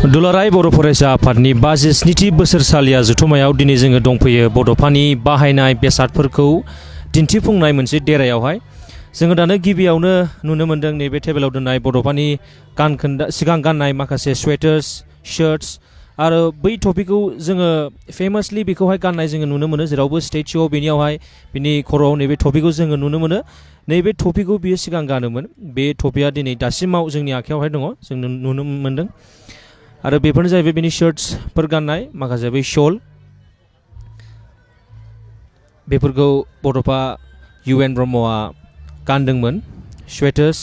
दुलाराय बर' फरायसा आफादनि 52थि बोसोरसालिया जथुम्मायाव दिनै जोङो दंफैयो बड'फानि बाहायनाय बेसादफोरखौ दिन्थिफुंनाय मोनसे देरायावहाय जोङो दानो गिबियावनो नुनो मोन्दों नैबे टेबोलाव दोननाय बड'फानि सिगां गाननाय माखासे स्वेटार्स शार्ट्स आरो बै टपिकखौ जोङो फेमासलि बेखौहाय गाननाय जोङो नुनो मोनो जेरावबो स्टेचुआव बेनियावहाय बिनि खर'आव नैबे टपिकखौ जोङो नुनो मोनो नैबे टपिकखौ बियो सिगां गानोमोन बे टपिकआ दिनै दासिमाव जोंनि आखायावहाय दङ जों नुनो मोन्दों आरो बेफोरनो जाहैबाय बेनि शार्ट्सफोर गाननाय माखासे बै शल बेफोरखौ बड'फा UN ब्रह्मआ गानदोंमोन स्वेटार्स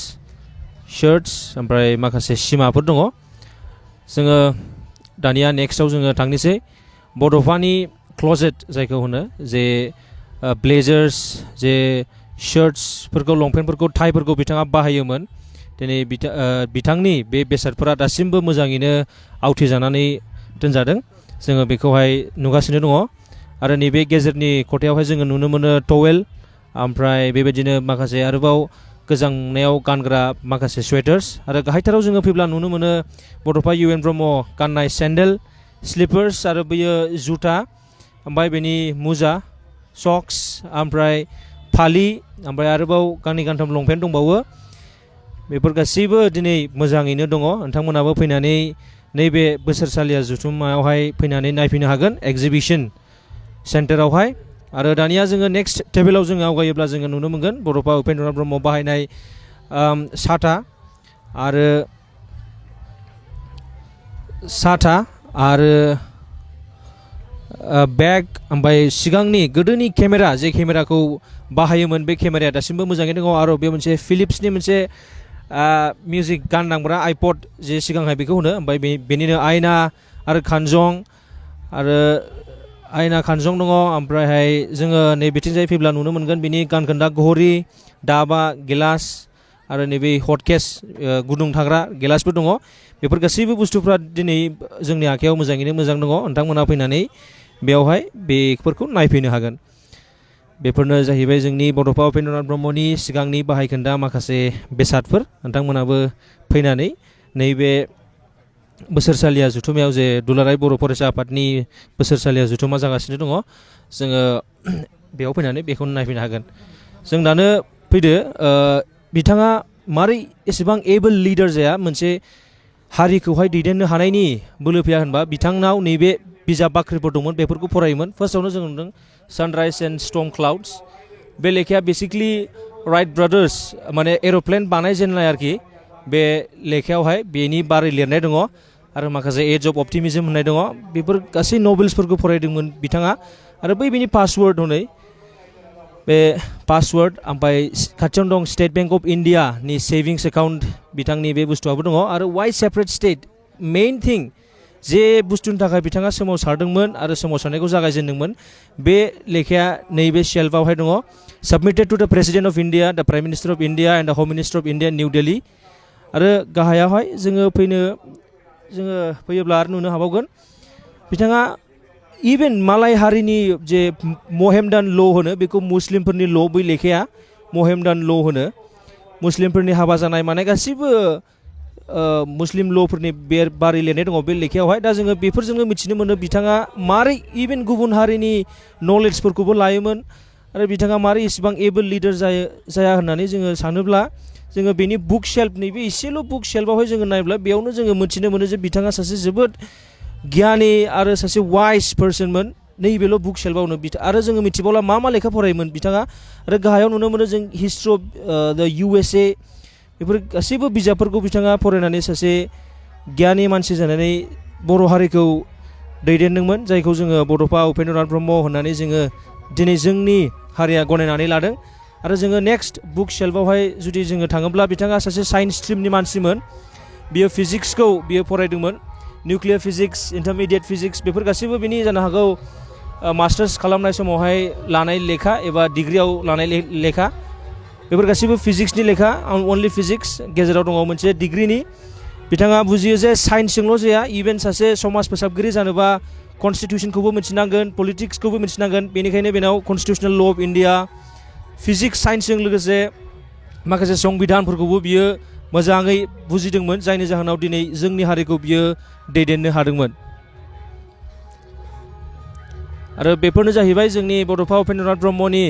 शार्ट्स ओमफ्राय माखासे सिमाफोर दङ जोङो दानिया नेक्स्टआव जोङो थांनोसै बड'फानि क्लजेट जायखौ होनो जे ब्लेजार्स जे शार्ट्सफोरखौ लंपेन्टफोरखौ टाइफोरखौ बिथाङा बाहायोमोन दिनै बिथांनि बे बेसादफोरा दासिमबो मोजाङैनो आवथिजानानै दोनजादों जोङो बेखौहाय नुगासिनो दङ आरो नैबे गेजेरनि खथायावहाय जोङो नुनो मोनो टवेल ओमफ्राय बेबायदिनो माखासे आरोबाव गोजांनायाव गानग्रा माखासे स्वेटार्स आरो गाहायथाराव जोङो फैब्ला नुनो मोनो बड'फा UN ब्रह्म गाननाय सेन्डेल स्लिपार्स आरो बेयो जुथा ओमफ्राय बेनि मुजा सक्स ओमफ्राय फालि ओमफ्राय आरोबाव गांनै गांथाम लंपेन्ट दंबावो बेफोर गासैबो दिनै मोजाङैनो दङ नोंथांमोनाबो फैनानै नैबे बोसोरसालिया जथुम्मायावहाय फैनानै नायफैनो हागोन एग्जिबिशन सेन्टारावहाय आरो दानिया जोङो नेक्स्ट टेबोलाव जोङो आवगायोब्ला जोङो नुनो मोनगोन बड'फा उपेन्द्रनाथ ब्रह्म बाहायनाय साथा आरो बेग ओमफ्राय सिगांनि गोदोनि केमेरा जे केमेराखौ बाहायोमोन बे केमेराया दासिमबो मोजाङैनो दङ आरो बे मोनसे फिलिप्सनि मोनसे मिउजिक गान दामग्रा आइपड जे सिगांहाय बेखौ होनो ओमफ्राय बेनिनो आयना आरो खानजं दङ ओमफ्रायहाय जोङो नैबेथिंजाय फैब्ला नुनो मोनगोन बिनि गानखोन्दा घरि दाबा गिलास आरो नैबे हटकेस गुदुं थाग्रा गिलासबो दङ बेफोर गासैबो बुस्थुफ्रा दिनै जोंनि आखायाव मोजाङैनो मोजां दङ नोंथांमोना फैनानै बेयावहाय बेफोरखौ नायफैनो हागोन बेफोरनो जाहैबाय जोंनि बड'फा उपेन्द्रनाथ ब्रह्मनि सिगांनि बाहायखोन्दा माखासे बेसादफोर नोंथांमोनाबो फैनानै नैबे बोसोरसालिया जथुम्मायाव जे दुलाराय बर' फरायसा आफादनि बोसोरसालिया जथुम्मा जागासिनो दङ जोङो बेयाव फैनानै बेखौनो नायफैनो हागोन जों दानो फैदो बिथाङा मारै एसेबां एबोल लिडार जाया मोनसे हारिखौहाय दैदेननो हानायनि बोलो फैया होनबा बिथांनाव नैबे बिजाब बाख्रिफोर दंमोन बेफोरखौ फरायोमोन फार्स्टआवनो जों नुदों सानराइज एन्ड स्टर्म क्लाउड्स बे लेखाया बेसिकलि राइट ब्रादार्स माने एर'प्लेन बानायजेननाय आरोखि बे लेखायावहाय बेनि बारै लिरनाय दङ आरो माखासे एज अफ अपटिमिजम होननाय दङ बेफोर गासै नभेल्सफोरखौ फरायदोंमोन बिथाङा आरो बेनि पासवर्ड हनै बे पासवर्ड ओमफ्राय खाथियावनो दं स्टेट बेंक अफ इन्डियानि सेभिंस एकाउन्ट बिथांनि बे बुस्थुआबो दङ आरो वाइ सेपारेट स्टेट मेइन थिं जे बुस्थुनि थाखाय बिथाङा सोमावसारदोंमोन आरो सोमावसारनायखौ जागायजेनदोंमोन बे लेखाया नैबे शेल्फआवहाय दङ submitted to the president of India the prime minister of India and the home minister of India New Delhi आरो गाहायावहाय जोङो फैयोब्ला आरो नुनो हाबावगोन बिथाङा इभेन मालाय हारिनि जे महेमदान ल' होनो बेखौ मुस्लिमफोरनि ल' बै लेखाया महेमदान ल' होनो मुस्लिमफोरनि हाबा जानाय माने गासैबो मुस्लिम ल'फोरनि बारै लिरनाय दङ बे लेखायावहाय दा जोङो बेफोरजोंनो मिथिनो मोनो बिथाङा मारै इभेन गुबुन हारिनि नलेजफोरखौबो लायोमोन आरो बिथाङा मारै इसेबां एबोल लिडार जाया होननानै जोङो सानोब्ला जोङो बेनि बुक शेल्फ नैबे एसेल' बुक शेल्फआवहाय जोङो नायब्ला बेयावनो जोङो मिथिनो मोनो जे बिथाङा सासे जोबोद गियानि आरो सासे वाइस पार्सनमोन नैबेल' बुक शेल्फआवनो आरो जोङो मिथिबावला मा लेखा फरायोमोन बिथाङा आरो गाहायाव नुनो मोनो जों हिस्ट्रि अफ द USA बेफोर गासैबो बिजाबफोरखौ बिथाङा फरायनानै सासे गियानि मानसि जानानै बर' हारिखौ दैदेनदोंमोन जायखौ जोङो बड'फा उपेन्द्रनाथ ब्रह्म होननानै जोङो दिनै जोंनि हारिया गनायनानै लादों आरो जोङो नेक्स्ट बुक शेल्फआवहाय जुदि जोङो थाङोब्ला बिथाङा सासे साइन्स स्ट्रिमनि मानसिमोन बियो फिजिक्सखौ बियो फरायदोंमोन निउक्लियार फिजिक्स इन्टारमिडियेट फिजिक्स बेफोर गासैबो बिनि जानो हागौ मास्टार्स खालामनाय समावहाय लानाय लेखा एबा डिग्रियाव लानाय लेखा बेफोर गासैबो फिजिक्सनि लेखा अनलि फिजिक्स गेजेराव दङ मोनसे डिग्रिनि बिथाङा बुजियो जे साइन्सजोंल' जाया इभेन सासे समाज फोसाबगिरि जानोबा कनस्टिटिउसनखौबो मिथिनांगोन पलिटिक्सखौबो मिथिनांगोन बेनिखायनो बेनाव कनस्टिटिउसनेल ल' अफ इन्डिया फिजिक्स साइन्सजों लोगोसे माखासे संबिधानफोरखौबो बियो मोजाङै बुजिदोंमोन जायनि जाहोनाव दिनै जोंनि हारिखौ बियो दैदेननो हादोंमोन आरो बेफोरनो जाहैबाय जोंनि बड'फा उपेन्द्रनाथ ब्रह्मनि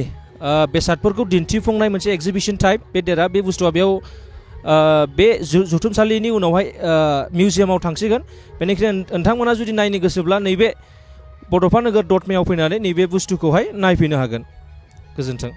बेसादफोरखौ दिन्थिफुंनाय मोनसे एग्जिबिशन टाइप बे देरा बे बुस्थुआ बेयाव बे जुथुमसालिनि उनावहाय मिउजियामाव थांसिगोन बेनिखायनो नोंथांमोना जुदि नायनो गोसोब्ला नैबे बड'फा नोगोर दतमायाव फैनानै नैबे बुस्थुखौहाय नायफैनो हागोन गोजोन्थों